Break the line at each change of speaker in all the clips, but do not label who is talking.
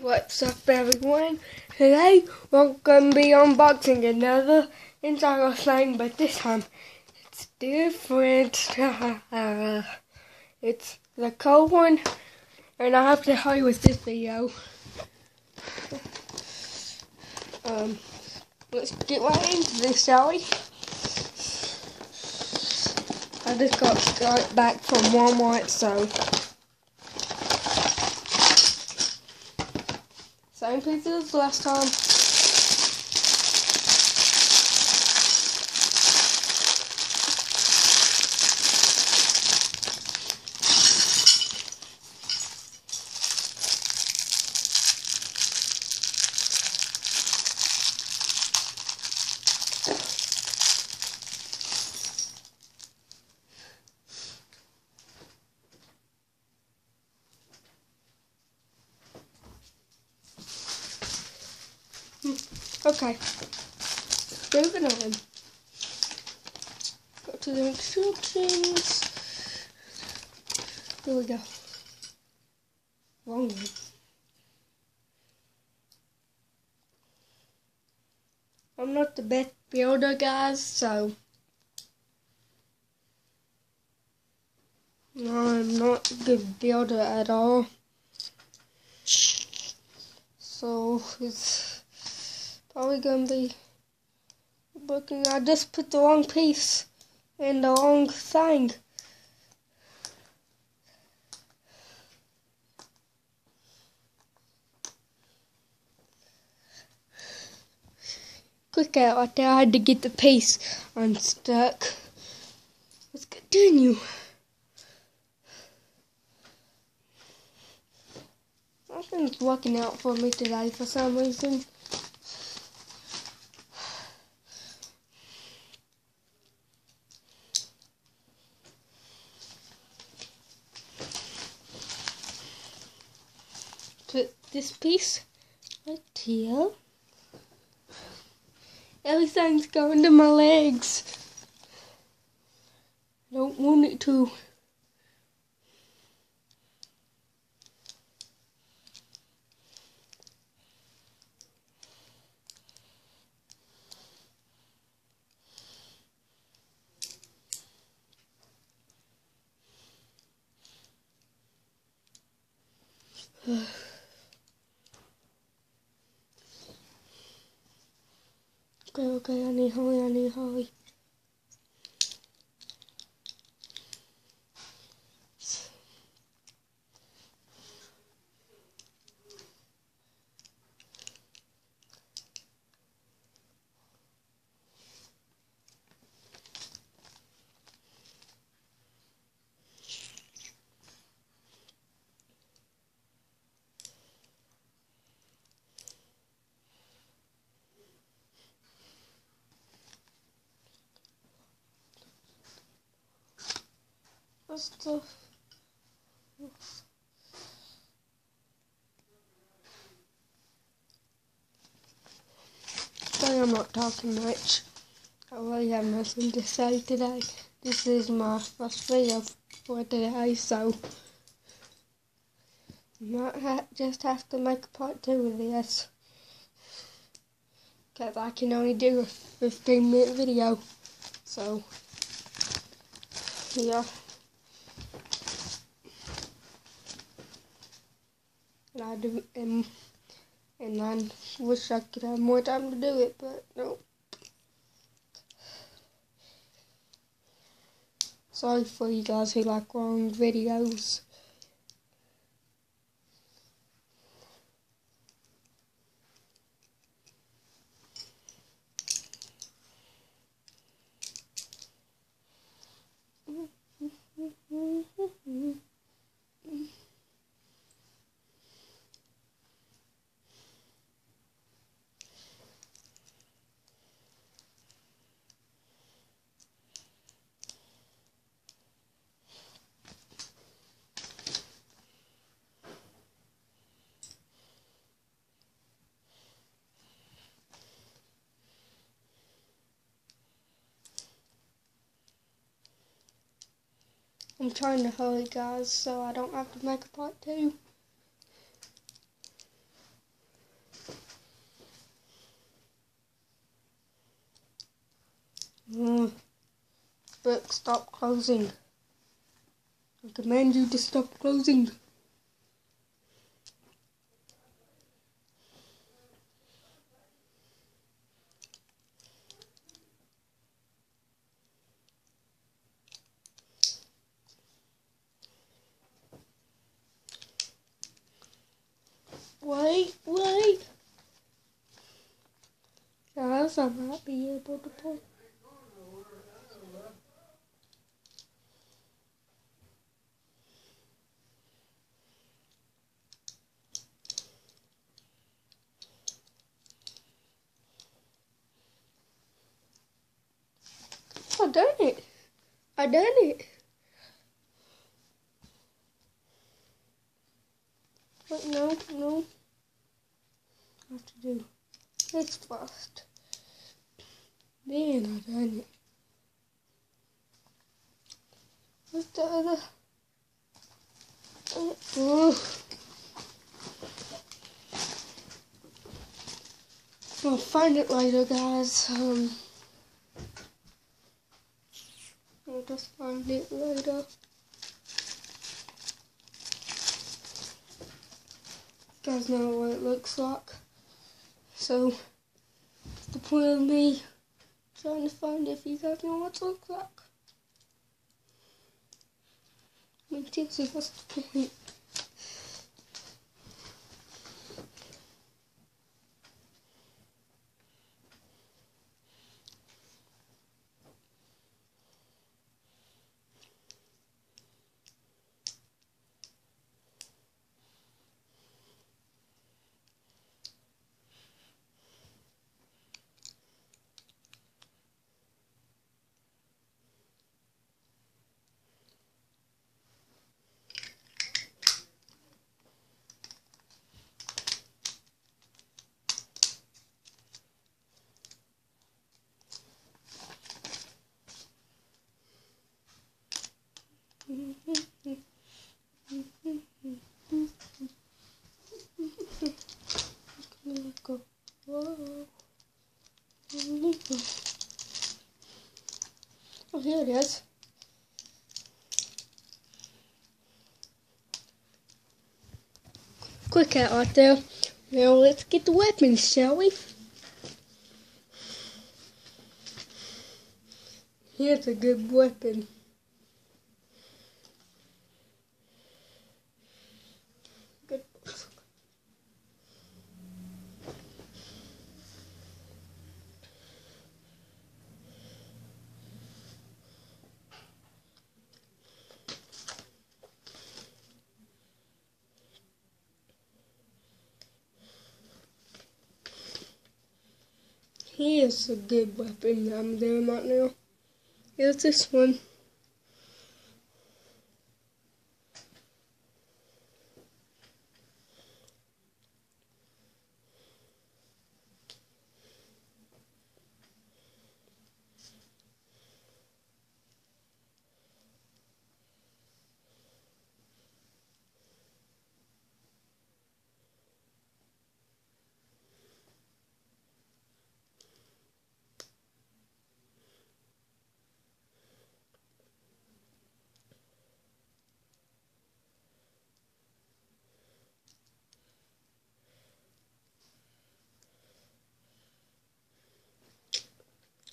What's up, everyone? Today we're going to be unboxing another Insider thing, but this time it's different. It's the cold one, and I have to tell you with this video. Let's get right into this, shall we? I just got back from Walmart, so same pieces as last time. Okay, moving on. Go to the instructions. Here we go. Wrong one. I'm not the best builder, guys, so I'm not a good builder at all. So it's probably gonna be broken. I just put the wrong piece in the wrong thing. Quick out right there, I had to get the piece unstuck. Let's continue. Nothing's working out for me today for some reason. Put this piece right here. Everything's going to my legs. I don't want it to. Okay, I need hurry. What's the... Sorry, I'm not talking much. I really have nothing to say today. This is my first video for today, so just have to make a part 2 of this, because I can only do a 15-minute video. So yeah. And I wish I could have more time to do it, but no. Sorry for you guys who like long videos. I'm trying to hurry, guys, so I don't have to make a part 2. Look, stop closing. I command you to stop closing. Wait. Guys, I might be able to pull. I done it. But no. I have to do this first. Then I done it. What's the other? I'll find it later, guys. I'll just find it later. You guys know what it looks like. So, what's the point of me trying to find it if you guys know what it looks like? I mean, seriously, what's the point? Go. Whoa. Oh, here it is. Quick out there. Now let's get the weapons, shall we? Here's a good weapon. Good. Here's a good weapon I'm doing right now. Here's this one.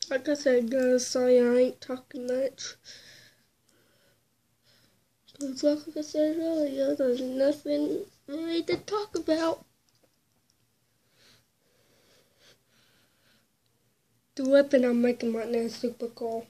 Like I said, guys, sorry I ain't talking much. Because like I said earlier, there's nothing really to talk about. The weapon I'm making right now is super cool.